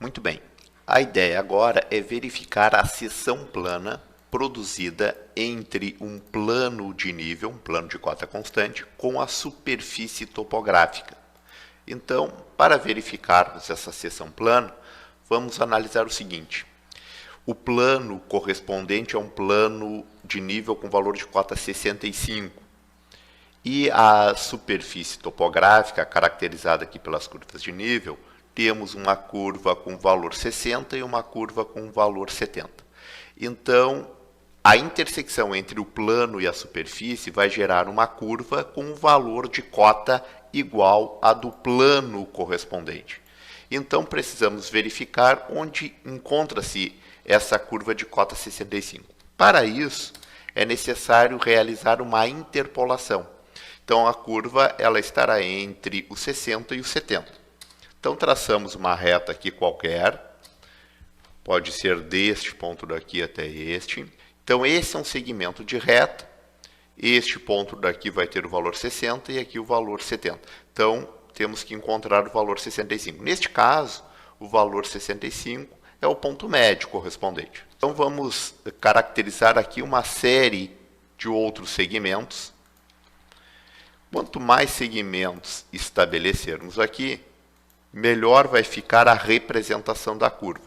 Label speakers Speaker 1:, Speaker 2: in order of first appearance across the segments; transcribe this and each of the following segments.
Speaker 1: Muito bem. A ideia agora é verificar a seção plana produzida entre um plano de nível, um plano de cota constante, com a superfície topográfica. Então, para verificarmos essa seção plana, vamos analisar o seguinte. O plano correspondente a um plano de nível com valor de cota 65. E a superfície topográfica, caracterizada aqui pelas curvas de nível, temos uma curva com valor 60 e uma curva com valor 70. Então, a intersecção entre o plano e a superfície vai gerar uma curva com um valor de cota igual à do plano correspondente. Então, precisamos verificar onde encontra-se essa curva de cota 65. Para isso, é necessário realizar uma interpolação. Então, a curva ela estará entre o 60 e o 70. Então, traçamos uma reta aqui qualquer, pode ser deste ponto daqui até este. Então, esse é um segmento de reta, este ponto daqui vai ter o valor 60 e aqui o valor 70. Então, temos que encontrar o valor 65. Neste caso, o valor 65 é o ponto médio correspondente. Então, vamos caracterizar aqui uma série de outros segmentos. Quanto mais segmentos estabelecermos aqui, melhor vai ficar a representação da curva.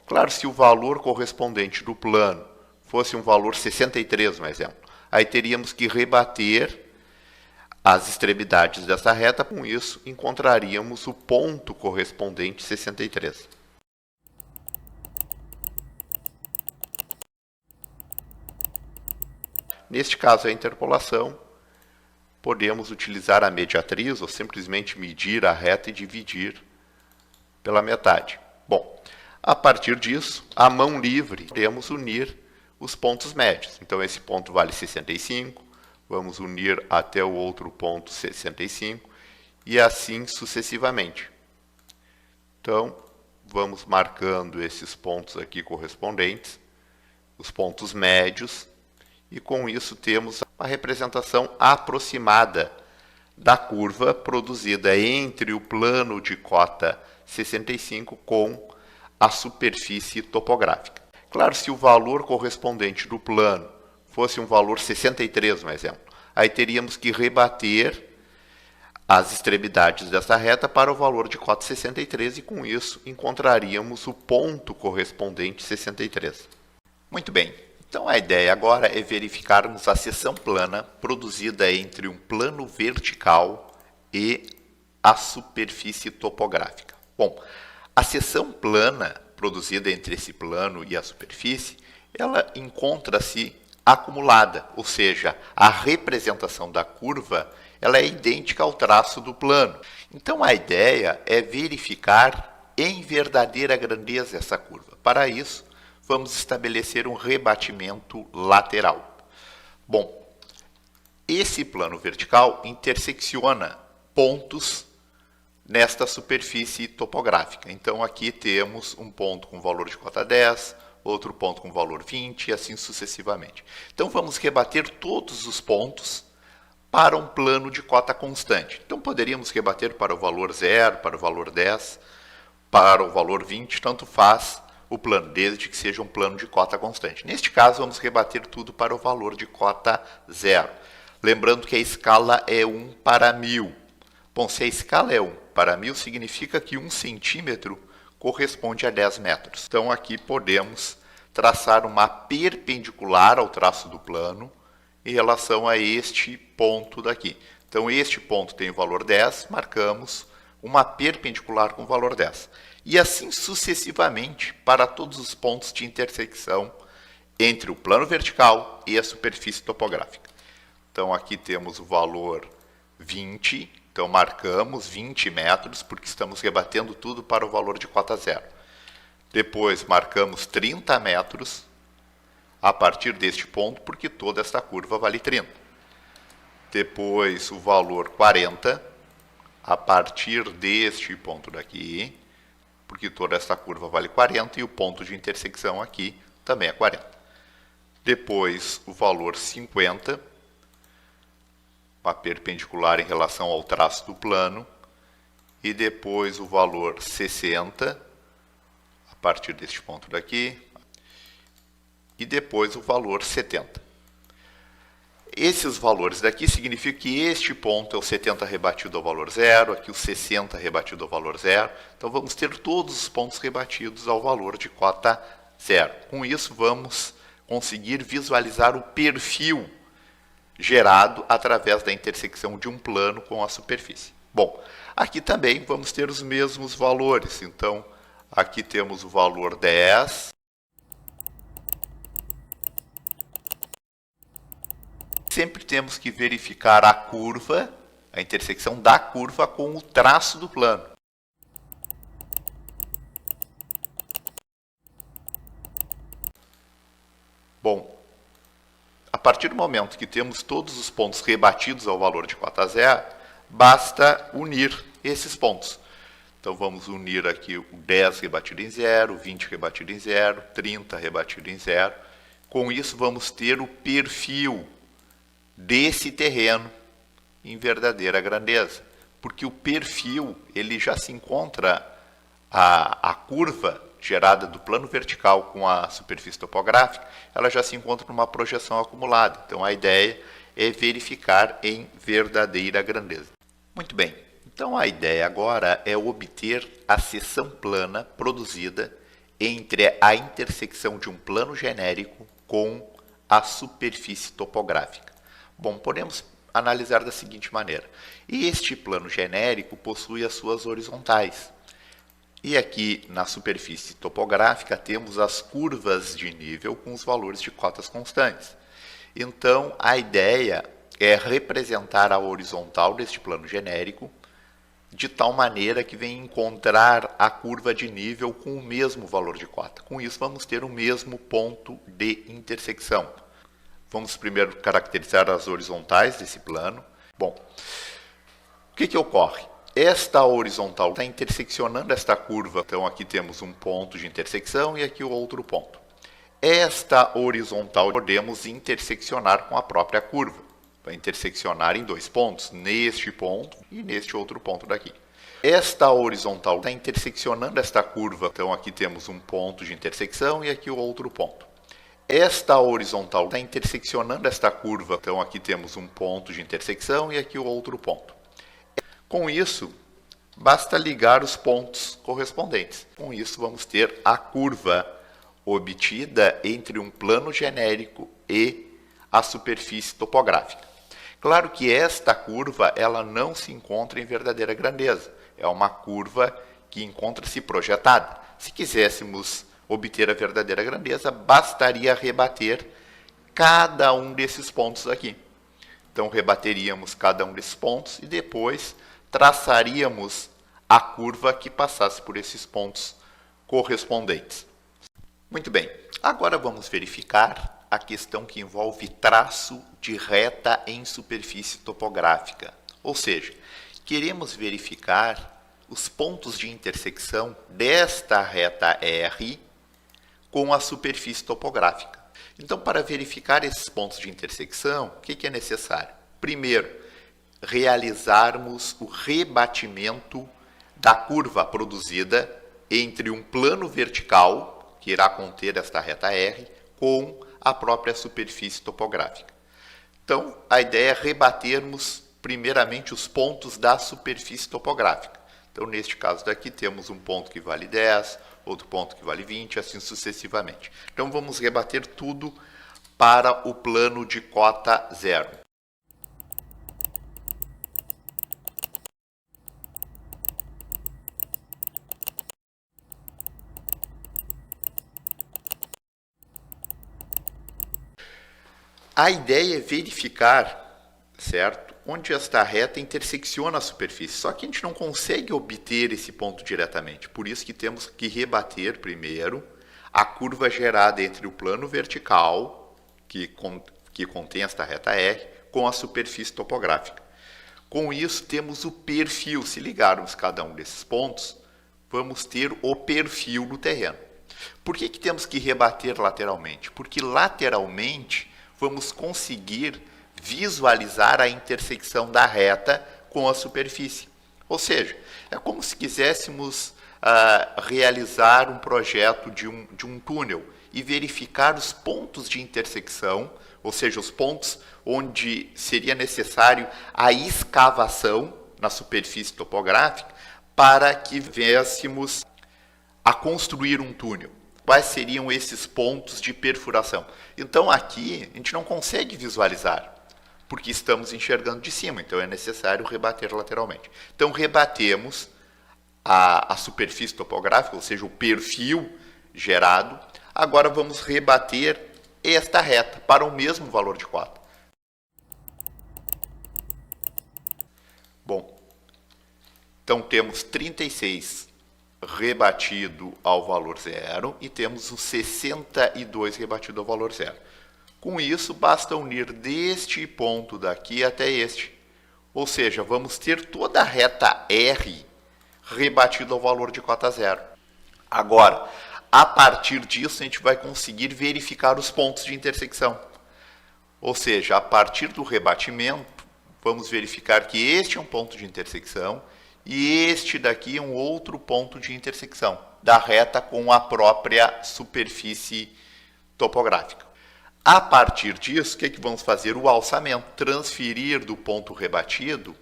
Speaker 1: Claro, se o valor correspondente do plano fosse um valor 63, um exemplo, aí teríamos que rebater as extremidades dessa reta, com isso encontraríamos o ponto correspondente 63. Neste caso, a interpolação, podemos utilizar a mediatriz ou simplesmente medir a reta e dividir pela metade. Bom, a partir disso, a mão livre, podemos unir os pontos médios. Então, esse ponto vale 65, vamos unir até o outro ponto 65 e assim sucessivamente. Então, vamos marcando esses pontos aqui correspondentes, os pontos médios, e com isso temos uma representação aproximada da curva produzida entre o plano de cota 65 com a superfície topográfica. Claro, se o valor correspondente do plano fosse um valor 63, um exemplo, aí teríamos que rebater as extremidades dessa reta para o valor de cota 63 e com isso encontraríamos o ponto correspondente 63. Muito bem. Então, a ideia agora é verificarmos a seção plana produzida entre um plano vertical e a superfície topográfica. Bom, a seção plana produzida entre esse plano e a superfície, ela encontra-se acumulada, ou seja, a representação da curva ela é idêntica ao traço do plano. Então, a ideia é verificar em verdadeira grandeza essa curva. Para isso, vamos estabelecer um rebatimento lateral. Bom, esse plano vertical intersecciona pontos nesta superfície topográfica. Então, aqui temos um ponto com valor de cota 10, outro ponto com valor 20 e assim sucessivamente. Então, vamos rebater todos os pontos para um plano de cota constante. Então, poderíamos rebater para o valor 0, para o valor 10, para o valor 20, tanto faz o plano, desde que seja um plano de cota constante. Neste caso, vamos rebater tudo para o valor de cota 0. Lembrando que a escala é 1 para 1000. Bom, se a escala é 1 para 1000, significa que 1 centímetro corresponde a 10 metros. Então, aqui podemos traçar uma perpendicular ao traço do plano em relação a este ponto daqui. Então, este ponto tem o valor 10, marcamos uma perpendicular com o valor 10. E assim sucessivamente para todos os pontos de intersecção entre o plano vertical e a superfície topográfica. Então, aqui temos o valor 20, então marcamos 20 metros, porque estamos rebatendo tudo para o valor de cota 0. Depois, marcamos 30 metros a partir deste ponto, porque toda esta curva vale 30. Depois, o valor 40, a partir deste ponto daqui, porque toda essa curva vale 40 e o ponto de intersecção aqui também é 40. Depois, o valor 50, uma perpendicular em relação ao traço do plano, e depois o valor 60, a partir deste ponto daqui, e depois o valor 70. Esses valores daqui significam que este ponto é o 70 rebatido ao valor zero, aqui o 60 rebatido ao valor zero. Então vamos ter todos os pontos rebatidos ao valor de cota zero. Com isso vamos conseguir visualizar o perfil gerado através da intersecção de um plano com a superfície. Bom, aqui também vamos ter os mesmos valores. Então aqui temos o valor 10. Sempre temos que verificar a curva, a intersecção da curva com o traço do plano. Bom, a partir do momento que temos todos os pontos rebatidos ao valor de cota zero, basta unir esses pontos. Então vamos unir aqui o 10 rebatido em zero, 20 rebatido em zero, 30 rebatido em zero. Com isso vamos ter o perfil desse terreno em verdadeira grandeza, porque o perfil ele já se encontra, a curva gerada do plano vertical com a superfície topográfica, ela já se encontra numa projeção acumulada. Então a ideia é verificar em verdadeira grandeza. Muito bem, então a ideia agora é obter a seção plana produzida entre a intersecção de um plano genérico com a superfície topográfica. Bom, podemos analisar da seguinte maneira. Este plano genérico possui as suas horizontais. E aqui na superfície topográfica temos as curvas de nível com os valores de cotas constantes. Então, a ideia é representar a horizontal deste plano genérico de tal maneira que venha encontrar a curva de nível com o mesmo valor de cota. Com isso, vamos ter o mesmo ponto de intersecção. Vamos primeiro caracterizar as horizontais desse plano. Bom, o que ocorre? Esta horizontal está interseccionando esta curva. Então, aqui temos um ponto de intersecção e aqui o outro ponto. Esta horizontal podemos interseccionar com a própria curva. Vai interseccionar em dois pontos, neste ponto e neste outro ponto daqui. Esta horizontal está interseccionando esta curva. Então, aqui temos um ponto de intersecção e aqui o outro ponto. Esta horizontal está interseccionando esta curva. Então, aqui temos um ponto de intersecção e aqui o outro ponto. Com isso, basta ligar os pontos correspondentes. Com isso, vamos ter a curva obtida entre um plano genérico e a superfície topográfica. Claro que esta curva ela não se encontra em verdadeira grandeza. É uma curva que encontra-se projetada. Se quiséssemos obter a verdadeira grandeza, bastaria rebater cada um desses pontos aqui. Então, rebateríamos cada um desses pontos e depois traçaríamos a curva que passasse por esses pontos correspondentes. Muito bem, agora vamos verificar a questão que envolve traço de reta em superfície topográfica. Ou seja, queremos verificar os pontos de intersecção desta reta R com a superfície topográfica. Então, para verificar esses pontos de intersecção, o que é necessário? Primeiro, realizarmos o rebatimento da curva produzida entre um plano vertical, que irá conter esta reta R, com a própria superfície topográfica. Então, a ideia é rebatermos primeiramente os pontos da superfície topográfica. Então, neste caso daqui, temos um ponto que vale 10, outro ponto que vale 20, assim sucessivamente. Então, vamos rebater tudo para o plano de cota zero. A ideia é verificar, certo, onde esta reta intersecciona a superfície. Só que a gente não consegue obter esse ponto diretamente. Por isso que temos que rebater primeiro a curva gerada entre o plano vertical, que contém esta reta R, com a superfície topográfica. Com isso, temos o perfil. Se ligarmos cada um desses pontos, vamos ter o perfil do terreno. Por que temos que rebater lateralmente? Porque lateralmente vamos conseguir visualizar a intersecção da reta com a superfície. Ou seja, é como se quiséssemos realizar um projeto de um túnel e verificar os pontos de intersecção, ou seja, os pontos onde seria necessário a escavação na superfície topográfica para que viéssemos a construir um túnel. Quais seriam esses pontos de perfuração? Então aqui a gente não consegue visualizar, porque estamos enxergando de cima, então é necessário rebater lateralmente. Então rebatemos a superfície topográfica, ou seja, o perfil gerado. Agora vamos rebater esta reta para o mesmo valor de cota. Bom, então temos 36 rebatido ao valor zero e temos o 62 rebatido ao valor zero. Com isso, basta unir deste ponto daqui até este. Ou seja, vamos ter toda a reta R rebatido ao valor de cota zero. Agora, a partir disso, a gente vai conseguir verificar os pontos de intersecção. Ou seja, a partir do rebatimento, vamos verificar que este é um ponto de intersecção e este daqui é um outro ponto de intersecção da reta com a própria superfície topográfica. A partir disso, o que vamos fazer? O alçamento, transferir do ponto rebatido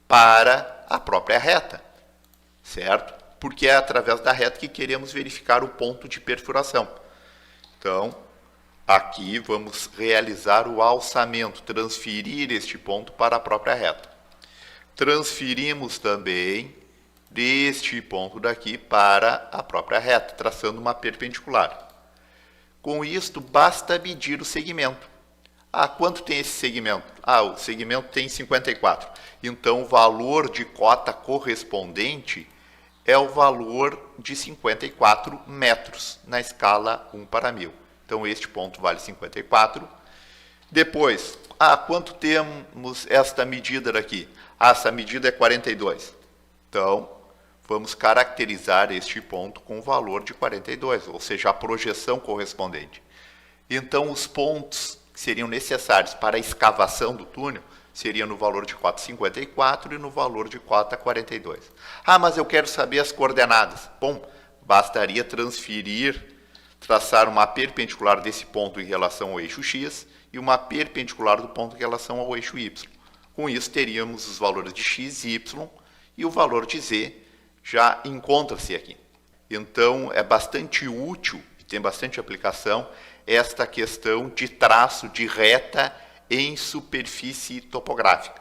Speaker 1: para a própria reta, certo? Porque é através da reta que queremos verificar o ponto de perfuração. Então, aqui vamos realizar o alçamento, transferir este ponto para a própria reta. Transferimos também deste ponto daqui para a própria reta, traçando uma perpendicular. Com isto, basta medir o segmento. Quanto tem esse segmento? O segmento tem 54. Então, o valor de cota correspondente é o valor de 54 metros na escala 1/1000. Então, este ponto vale 54. Depois, quanto temos esta medida daqui? Essa medida é 42. Então, vamos caracterizar este ponto com o valor de 42, ou seja, a projeção correspondente. Então, os pontos que seriam necessários para a escavação do túnel seriam no valor de cota 54 e no valor de cota 42. Mas eu quero saber as coordenadas. Bom, bastaria traçar uma perpendicular desse ponto em relação ao eixo X e uma perpendicular do ponto em relação ao eixo Y. Com isso, teríamos os valores de x e y e o valor de z já encontra-se aqui. Então, é bastante útil e tem bastante aplicação esta questão de traço de reta em superfície topográfica.